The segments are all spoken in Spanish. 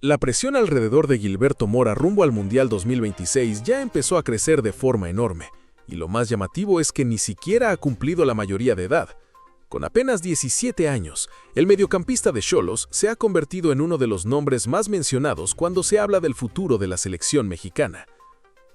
La presión alrededor de Gilberto Mora rumbo al Mundial 2026 ya empezó a crecer de forma enorme, y lo más llamativo es que ni siquiera ha cumplido la mayoría de edad. Con apenas 17 años, el mediocampista de Xolos se ha convertido en uno de los nombres más mencionados cuando se habla del futuro de la selección mexicana.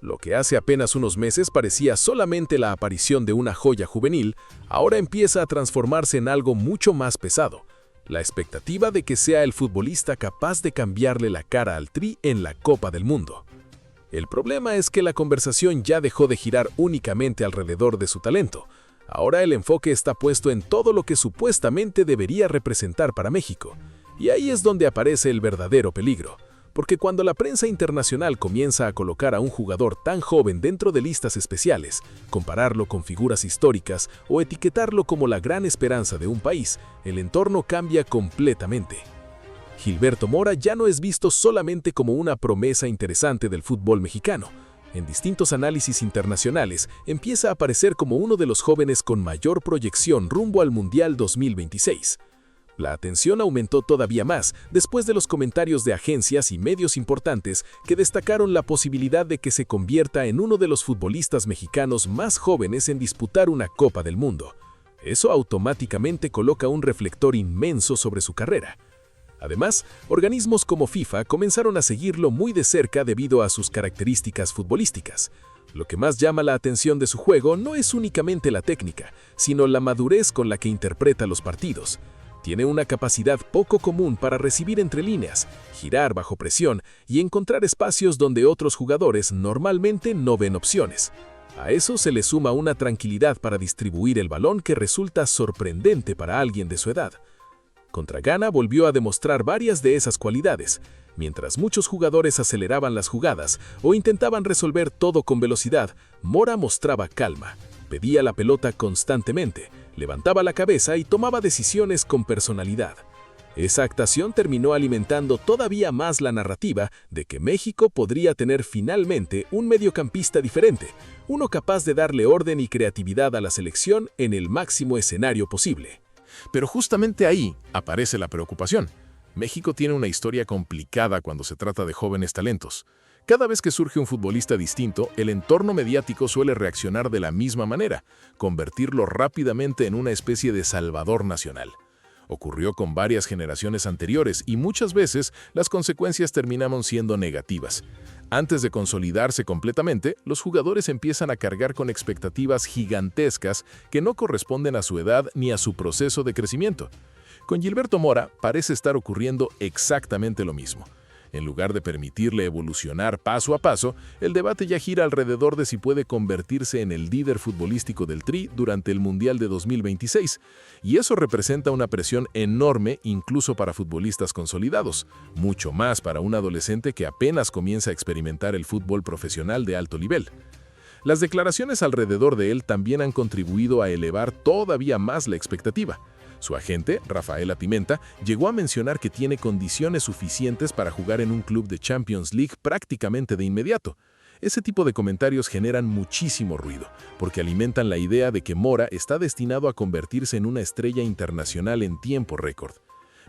Lo que hace apenas unos meses parecía solamente la aparición de una joya juvenil, ahora empieza a transformarse en algo mucho más pesado: la expectativa de que sea el futbolista capaz de cambiarle la cara al Tri en la Copa del Mundo. El problema es que la conversación ya dejó de girar únicamente alrededor de su talento. Ahora el enfoque está puesto en todo lo que supuestamente debería representar para México. Y ahí es donde aparece el verdadero peligro. Porque cuando la prensa internacional comienza a colocar a un jugador tan joven dentro de listas especiales, compararlo con figuras históricas o etiquetarlo como la gran esperanza de un país, el entorno cambia completamente. Gilberto Mora ya no es visto solamente como una promesa interesante del fútbol mexicano. En distintos análisis internacionales, empieza a aparecer como uno de los jóvenes con mayor proyección rumbo al Mundial 2026. La atención aumentó todavía más después de los comentarios de agencias y medios importantes que destacaron la posibilidad de que se convierta en uno de los futbolistas mexicanos más jóvenes en disputar una Copa del Mundo. Eso automáticamente coloca un reflector inmenso sobre su carrera. Además, organismos como FIFA comenzaron a seguirlo muy de cerca debido a sus características futbolísticas. Lo que más llama la atención de su juego no es únicamente la técnica, sino la madurez con la que interpreta los partidos. Tiene una capacidad poco común para recibir entre líneas, girar bajo presión y encontrar espacios donde otros jugadores normalmente no ven opciones. A eso se le suma una tranquilidad para distribuir el balón que resulta sorprendente para alguien de su edad. Contra Ghana volvió a demostrar varias de esas cualidades. Mientras muchos jugadores aceleraban las jugadas o intentaban resolver todo con velocidad, Mora mostraba calma, pedía la pelota constantemente, levantaba la cabeza y tomaba decisiones con personalidad. Esa actuación terminó alimentando todavía más la narrativa de que México podría tener finalmente un mediocampista diferente, uno capaz de darle orden y creatividad a la selección en el máximo escenario posible. Pero justamente ahí aparece la preocupación. México tiene una historia complicada cuando se trata de jóvenes talentos. Cada vez que surge un futbolista distinto, el entorno mediático suele reaccionar de la misma manera, convertirlo rápidamente en una especie de salvador nacional. Ocurrió con varias generaciones anteriores y muchas veces las consecuencias terminaron siendo negativas. Antes de consolidarse completamente, los jugadores empiezan a cargar con expectativas gigantescas que no corresponden a su edad ni a su proceso de crecimiento. Con Gilberto Mora parece estar ocurriendo exactamente lo mismo. En lugar de permitirle evolucionar paso a paso, el debate ya gira alrededor de si puede convertirse en el líder futbolístico del Tri durante el Mundial de 2026, y eso representa una presión enorme incluso para futbolistas consolidados, mucho más para un adolescente que apenas comienza a experimentar el fútbol profesional de alto nivel. Las declaraciones alrededor de él también han contribuido a elevar todavía más la expectativa. Su agente, Rafaela Pimenta, llegó a mencionar que tiene condiciones suficientes para jugar en un club de Champions League prácticamente de inmediato. Ese tipo de comentarios generan muchísimo ruido, porque alimentan la idea de que Mora está destinado a convertirse en una estrella internacional en tiempo récord.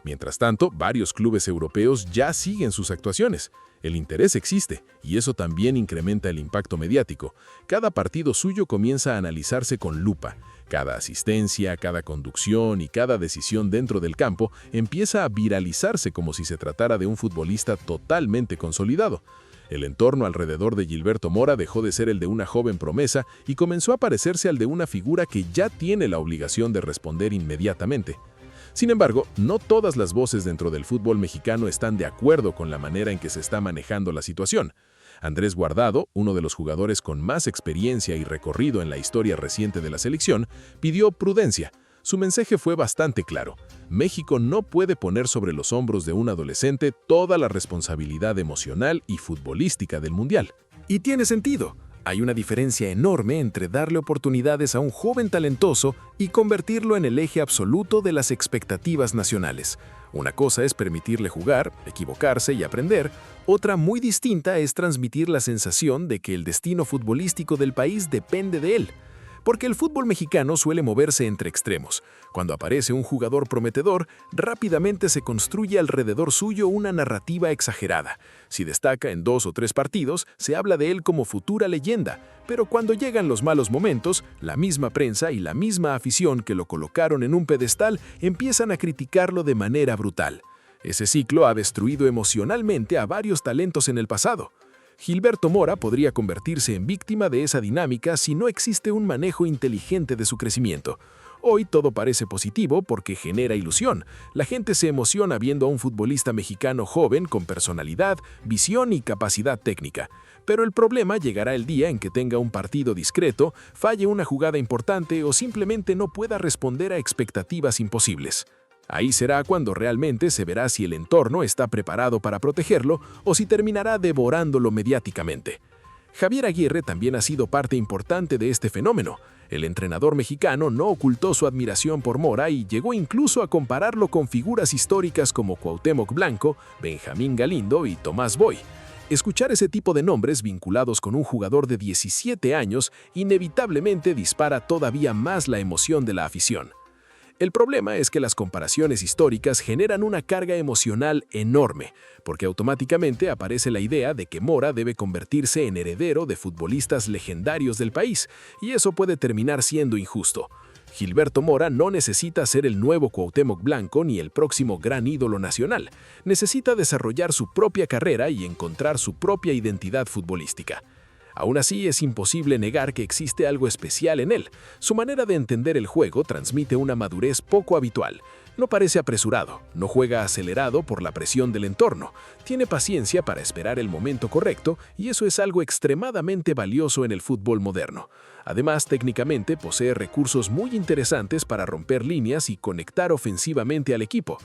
Mientras tanto, varios clubes europeos ya siguen sus actuaciones. El interés existe, y eso también incrementa el impacto mediático. Cada partido suyo comienza a analizarse con lupa. Cada asistencia, cada conducción y cada decisión dentro del campo empieza a viralizarse como si se tratara de un futbolista totalmente consolidado. El entorno alrededor de Gilberto Mora dejó de ser el de una joven promesa y comenzó a parecerse al de una figura que ya tiene la obligación de responder inmediatamente. Sin embargo, no todas las voces dentro del fútbol mexicano están de acuerdo con la manera en que se está manejando la situación. Andrés Guardado, uno de los jugadores con más experiencia y recorrido en la historia reciente de la selección, pidió prudencia. Su mensaje fue bastante claro: México no puede poner sobre los hombros de un adolescente toda la responsabilidad emocional y futbolística del Mundial. Y tiene sentido. Hay una diferencia enorme entre darle oportunidades a un joven talentoso y convertirlo en el eje absoluto de las expectativas nacionales. Una cosa es permitirle jugar, equivocarse y aprender. Otra muy distinta es transmitir la sensación de que el destino futbolístico del país depende de él. porque el fútbol mexicano suele moverse entre extremos. Cuando aparece un jugador prometedor, rápidamente se construye alrededor suyo una narrativa exagerada. Si destaca en 2 o 3 partidos, se habla de él como futura leyenda, pero cuando llegan los malos momentos, la misma prensa y la misma afición que lo colocaron en un pedestal empiezan a criticarlo de manera brutal. Ese ciclo ha destruido emocionalmente a varios talentos en el pasado. Gilberto Mora podría convertirse en víctima de esa dinámica si no existe un manejo inteligente de su crecimiento. Hoy todo parece positivo porque genera ilusión. La gente se emociona viendo a un futbolista mexicano joven con personalidad, visión y capacidad técnica. Pero el problema llegará el día en que tenga un partido discreto, falle una jugada importante o simplemente no pueda responder a expectativas imposibles. Ahí será cuando realmente se verá si el entorno está preparado para protegerlo o si terminará devorándolo mediáticamente. Javier Aguirre también ha sido parte importante de este fenómeno. El entrenador mexicano no ocultó su admiración por Mora y llegó incluso a compararlo con figuras históricas como Cuauhtémoc Blanco, Benjamín Galindo y Tomás Boy. Escuchar ese tipo de nombres vinculados con un jugador de 17 años inevitablemente dispara todavía más la emoción de la afición. El problema es que las comparaciones históricas generan una carga emocional enorme, porque automáticamente aparece la idea de que Mora debe convertirse en heredero de futbolistas legendarios del país, y eso puede terminar siendo injusto. Gilberto Mora no necesita ser el nuevo Cuauhtémoc Blanco ni el próximo gran ídolo nacional. Necesita desarrollar su propia carrera y encontrar su propia identidad futbolística. Aún así, es imposible negar que existe algo especial en él. Su manera de entender el juego transmite una madurez poco habitual. No parece apresurado, no juega acelerado por la presión del entorno. Tiene paciencia para esperar el momento correcto y eso es algo extremadamente valioso en el fútbol moderno. Además, técnicamente posee recursos muy interesantes para romper líneas y conectar ofensivamente al equipo.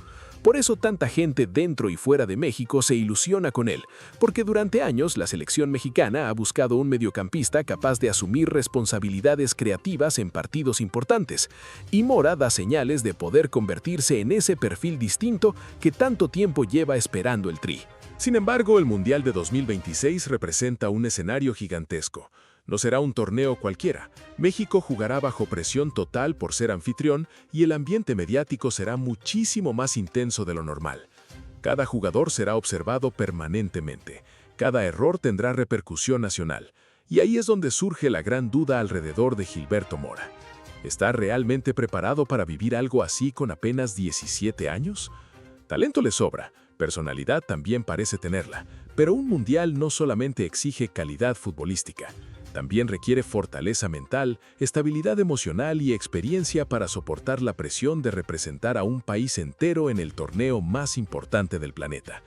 Por eso tanta gente dentro y fuera de México se ilusiona con él, porque durante años la selección mexicana ha buscado un mediocampista capaz de asumir responsabilidades creativas en partidos importantes, y Mora da señales de poder convertirse en ese perfil distinto que tanto tiempo lleva esperando el Tri. Sin embargo, el Mundial de 2026 representa un escenario gigantesco. No será un torneo cualquiera. México jugará bajo presión total por ser anfitrión y el ambiente mediático será muchísimo más intenso de lo normal. Cada jugador será observado permanentemente. Cada error tendrá repercusión nacional. Y ahí es donde surge la gran duda alrededor de Gilberto Mora. ¿Está realmente preparado para vivir algo así con apenas 17 años? Talento le sobra, personalidad también parece tenerla, pero un mundial no solamente exige calidad futbolística. También requiere fortaleza mental, estabilidad emocional y experiencia para soportar la presión de representar a un país entero en el torneo más importante del planeta.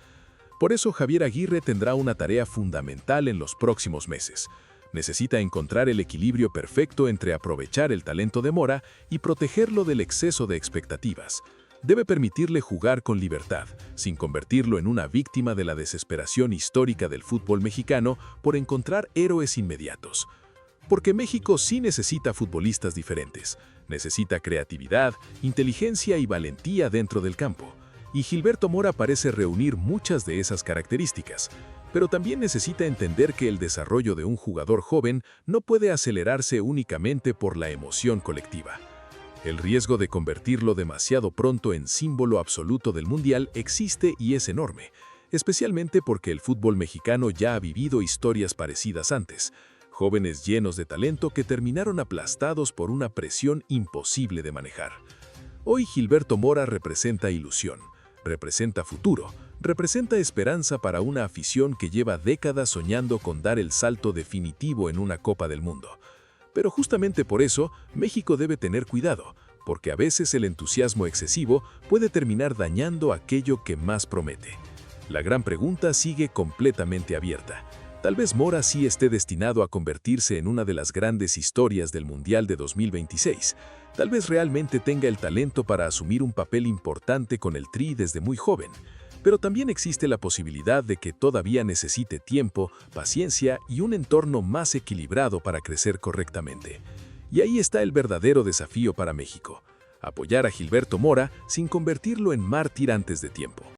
Por eso Javier Aguirre tendrá una tarea fundamental en los próximos meses. Necesita encontrar el equilibrio perfecto entre aprovechar el talento de Mora y protegerlo del exceso de expectativas. Debe permitirle jugar con libertad, sin convertirlo en una víctima de la desesperación histórica del fútbol mexicano por encontrar héroes inmediatos. Porque México sí necesita futbolistas diferentes. Necesita creatividad, inteligencia y valentía dentro del campo. Y Gilberto Mora parece reunir muchas de esas características. Pero también necesita entender que el desarrollo de un jugador joven no puede acelerarse únicamente por la emoción colectiva. El riesgo de convertirlo demasiado pronto en símbolo absoluto del Mundial existe y es enorme, especialmente porque el fútbol mexicano ya ha vivido historias parecidas antes, jóvenes llenos de talento que terminaron aplastados por una presión imposible de manejar. Hoy Gilberto Mora representa ilusión, representa futuro, representa esperanza para una afición que lleva décadas soñando con dar el salto definitivo en una Copa del Mundo. Pero justamente por eso, México debe tener cuidado, porque a veces el entusiasmo excesivo puede terminar dañando aquello que más promete. La gran pregunta sigue completamente abierta. Tal vez Mora sí esté destinado a convertirse en una de las grandes historias del Mundial de 2026. Tal vez realmente tenga el talento para asumir un papel importante con el Tri desde muy joven. Pero también existe la posibilidad de que todavía necesite tiempo, paciencia y un entorno más equilibrado para crecer correctamente. Y ahí está el verdadero desafío para México: apoyar a Gilberto Mora sin convertirlo en mártir antes de tiempo.